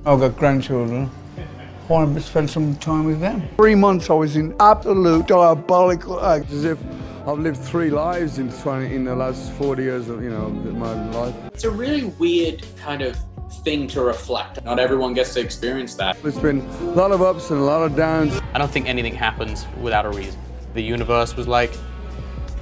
I've got grandchildren. Why not spend some time with them? 3 months I was in absolute diabolical act, as if I've lived 3 lives in the last 40 years of my life. It's a really weird kind of thing to reflect. Not everyone gets to experience that. It's been a lot of ups and a lot of downs. I don't think anything happens without a reason. The universe was like,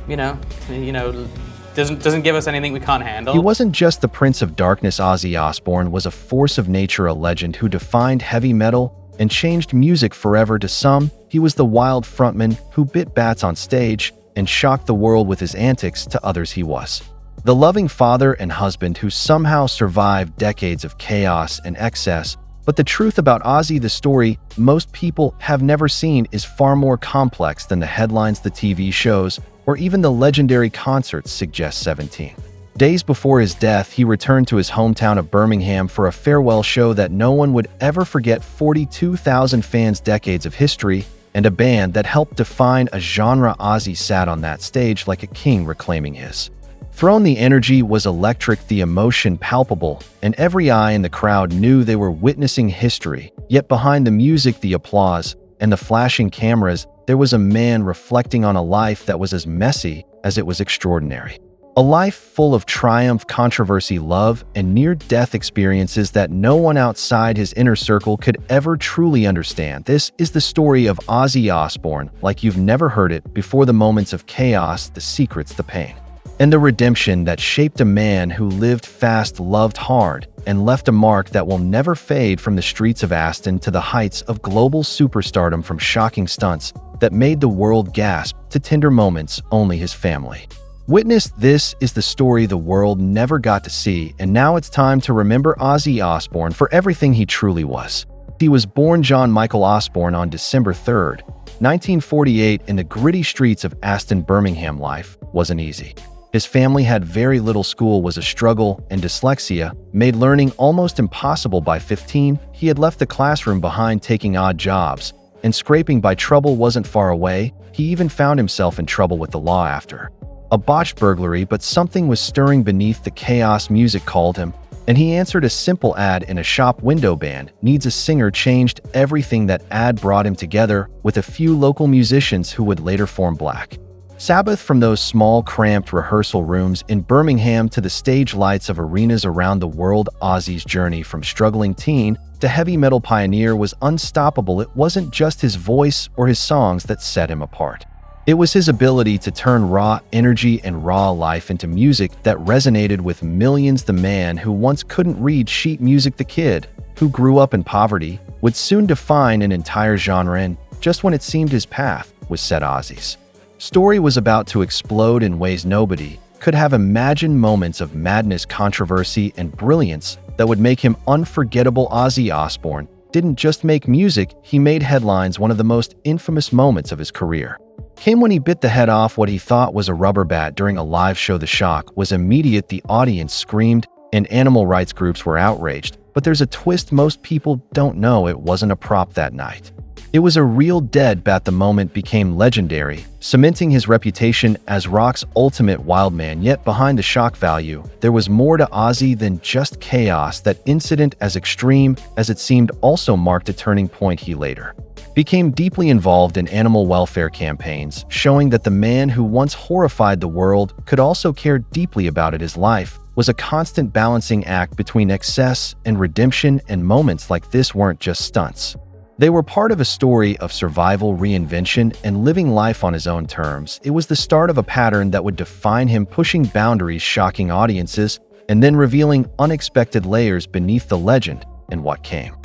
doesn't give us anything we can't handle. He wasn't just the Prince of Darkness. Ozzy Osbourne was a force of nature, a legend who defined heavy metal and changed music forever. To some, he was the wild frontman who bit bats on stage and shocked the world with his antics. To others, he was the loving father and husband who somehow survived decades of chaos and excess. But the truth about Ozzy, the story most people have never seen, is far more complex than the headlines, the TV shows, or even the legendary concerts suggest. 17 days before his death, he returned to his hometown of Birmingham for a farewell show that no one would ever forget. 42,000 fans, decades of history, and a band that helped define a genre. Ozzy sat on that stage like a king, reclaiming his throne. The energy was electric, the emotion palpable, and every eye in the crowd knew they were witnessing history. Yet behind the music, the applause, and the flashing cameras, there was a man reflecting on a life that was as messy as it was extraordinary. A life full of triumph, controversy, love, and near-death experiences that no one outside his inner circle could ever truly understand. This is the story of Ozzy Osbourne like you've never heard it before. The moments of chaos, the secrets, the pain, and the redemption that shaped a man who lived fast, loved hard, and left a mark that will never fade. From the streets of Aston to the heights of global superstardom, from shocking stunts that made the world gasp to tender moments only his family witnessed. This is the story the world never got to see, and now it's time to remember Ozzy Osbourne for everything he truly was. He was born John Michael Osbourne on December 3rd, 1948, in the gritty streets of Aston, Birmingham. Life wasn't easy. His family had very little. School was a struggle, and dyslexia made learning almost impossible. By 15, he had left the classroom behind, taking odd jobs and scraping by. Trouble wasn't far away. He even found himself in trouble with the law after a botched burglary, but something was stirring beneath the chaos. Music called him, and he answered a simple ad in a shop window. Band needs a singer changed everything. That ad brought him together with a few local musicians who would later form Black Sabbath. From those small, cramped rehearsal rooms in Birmingham to the stage lights of arenas around the world, Ozzy's journey from struggling teen to heavy metal pioneer was unstoppable. It wasn't just his voice or his songs that set him apart. It was his ability to turn raw energy and raw life into music that resonated with millions. The man who once couldn't read sheet music, the kid who grew up in poverty, would soon define an entire genre, and just when it seemed his path was set, Ozzy's story was about to explode in ways nobody could have imagined. Moments of madness, controversy, and brilliance that would make him unforgettable. Ozzy Osbourne didn't just make music, he made headlines. One of the most infamous moments of his career came when he bit the head off what he thought was a rubber bat during a live show. The shock was immediate. The audience screamed, and animal rights groups were outraged. But there's a twist most people don't know. It wasn't a prop that night. It was a real dead bat. The moment became legendary, cementing his reputation as rock's ultimate wildman. Yet behind the shock value, there was more to Ozzy than just chaos. That incident, as extreme as it seemed, also marked a turning point. He later became deeply involved in animal welfare campaigns, showing that the man who once horrified the world could also care deeply about it. His life was a constant balancing act between excess and redemption, and moments like this weren't just stunts. They were part of a story of survival, reinvention, and living life on his own terms. It was the start of a pattern that would define him, pushing boundaries, shocking audiences, and then revealing unexpected layers beneath the legend. And what came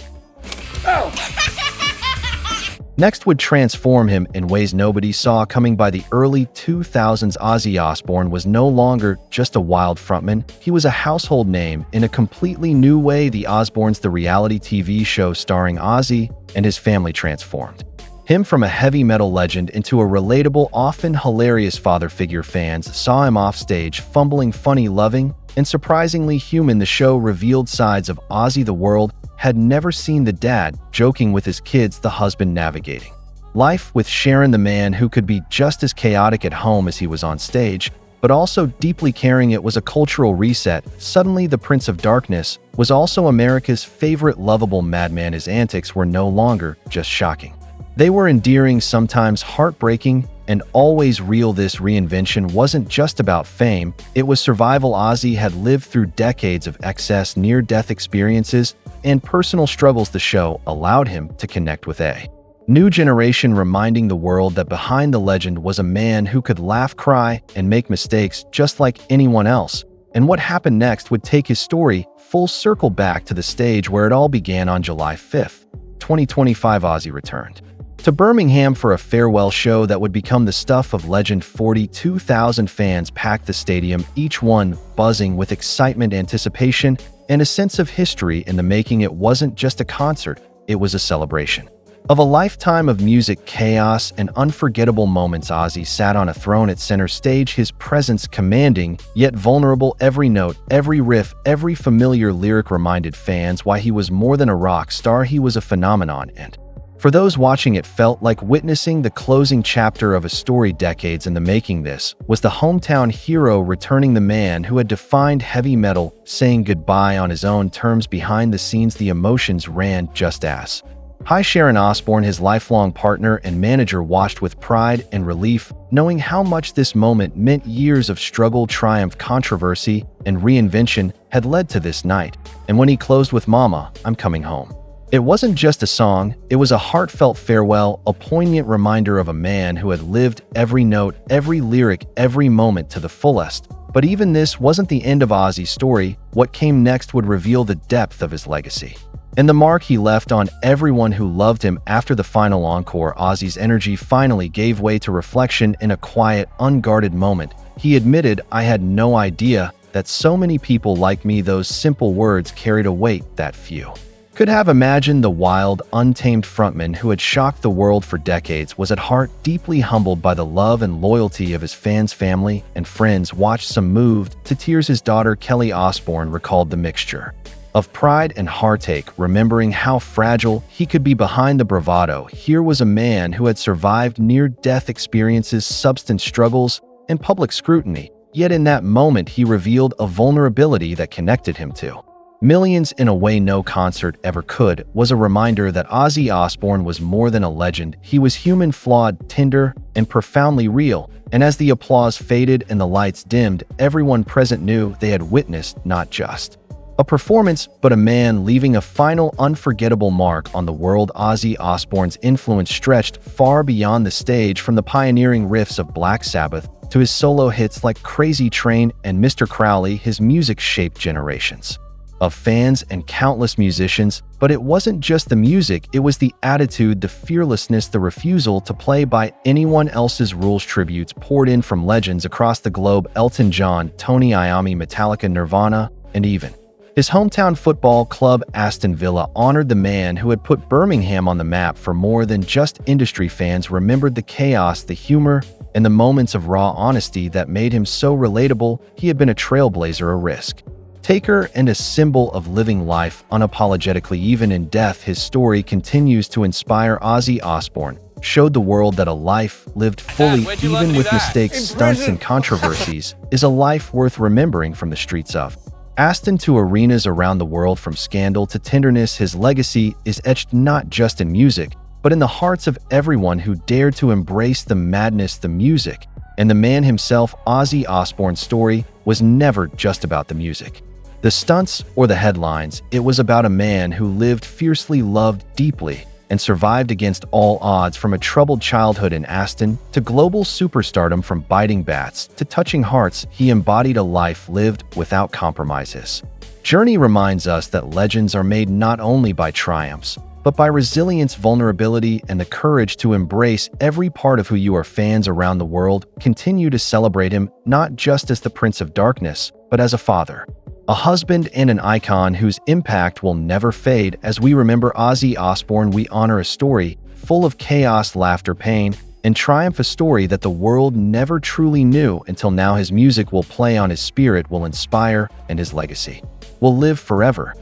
next would transform him in ways nobody saw coming. By the early 2000s, Ozzy Osbourne was no longer just a wild frontman. He was a household name in a completely new way. The Osbournes, the reality TV show starring Ozzy and his family, transformed him from a heavy metal legend into a relatable, often hilarious father figure. Fans saw him off stage, fumbling, funny, loving, and surprisingly human. The show revealed sides of Ozzy the world had never seen. The dad joking with his kids, the husband navigating life with Sharon, the man who could be just as chaotic at home as he was on stage. but also deeply caring it was a cultural reset. Suddenly, the Prince of Darkness was also America's favorite lovable madman. His antics were no longer just shocking. They were endearing, sometimes heartbreaking, and always real. This reinvention wasn't just about fame, it was survival. Ozzy had lived through decades of excess, near-death experiences and personal struggles. The show allowed him to connect with a new generation, reminding the world that behind the legend was a man who could laugh, cry, and make mistakes just like anyone else. And what happened next would take his story full circle back to the stage where it all began. On July 5th, 2025, Ozzy returned to Birmingham for a farewell show that would become the stuff of legend. 42,000 fans packed the stadium, each one buzzing with excitement, anticipation, and a sense of history in the making. It wasn't just a concert, it was a celebration of a lifetime of music, chaos, and unforgettable moments. Ozzy sat on a throne at center stage, his presence commanding yet vulnerable. Every note, every riff, every familiar lyric reminded fans why he was more than a rock star. He was a phenomenon, and for those watching, it felt like witnessing the closing chapter of a story decades in the making. This was the hometown hero returning, the man who had defined heavy metal, saying goodbye on his own terms. Behind the scenes, the emotions ran just as high. Sharon Osbourne, his lifelong partner and manager, watched with pride and relief, knowing how much this moment meant. Years of struggle, triumph, controversy, and reinvention had led to this night. And when he closed with "Mama, I'm Coming Home," it wasn't just a song, it was a heartfelt farewell, a poignant reminder of a man who had lived every note, every lyric, every moment to the fullest. But even this wasn't the end of Ozzy's story. What came next would reveal the depth of his legacy and the mark he left on everyone who loved him. After the final encore, Ozzy's energy finally gave way to reflection. In a quiet, unguarded moment, he admitted, "I had no idea that so many people like me." Those simple words carried a weight that few could have imagined. The wild, untamed frontman who had shocked the world for decades was at heart deeply humbled by the love and loyalty of his fans. Family and friends watched, some moved to tears. His daughter, Kelly Osbourne, recalled the mixture of pride and heartache, remembering how fragile he could be behind the bravado. Here was a man who had survived near-death experiences, substance struggles, and public scrutiny. Yet in that moment, he revealed a vulnerability that connected him to millions in a way no concert ever could. Was a reminder that Ozzy Osbourne was more than a legend. He was human, flawed, tender, and profoundly real. And as the applause faded and the lights dimmed, everyone present knew they had witnessed not just a performance, but a man leaving a final, unforgettable mark on the world. Ozzy Osbourne's influence stretched far beyond the stage. From the pioneering riffs of Black Sabbath to his solo hits like Crazy Train and Mr. Crowley, his music shaped generations of fans and countless musicians. But it wasn't just the music, it was the attitude, the fearlessness, the refusal to play by anyone else's rules. Tributes poured in from legends across the globe: Elton John, Tony Iommi, Metallica, Nirvana, and even his hometown football club, Aston Villa, honored the man who had put Birmingham on the map. For more than just industry, fans remembered the chaos, the humor, and the moments of raw honesty that made him so relatable. He had been a trailblazer, a risk taker, and a symbol of living life unapologetically. Even in death, his story continues to inspire. Ozzy Osbourne showed the world that a life lived fully, even with mistakes, stunts, and controversies, is a life worth remembering. From the streets of Aston to arenas around the world, from scandal to tenderness, his legacy is etched not just in music, but in the hearts of everyone who dared to embrace the madness, the music, and the man himself. Ozzy Osbourne's story was never just about the music, the stunts, or the headlines. It was about a man who lived fiercely, loved deeply, and survived against all odds. From a troubled childhood in Aston to global superstardom, from biting bats to touching hearts, he embodied a life lived without compromises. Journey reminds us that legends are made not only by triumphs, but by resilience, vulnerability, and the courage to embrace every part of who you are. Fans around the world continue to celebrate him, not just as the Prince of Darkness, but as a father, a husband, and an icon whose impact will never fade. As we remember Ozzy Osbourne, we honor a story full of chaos, laughter, pain, and triumph, a story that the world never truly knew until now. His music will play on, his spirit will inspire, and his legacy will live forever.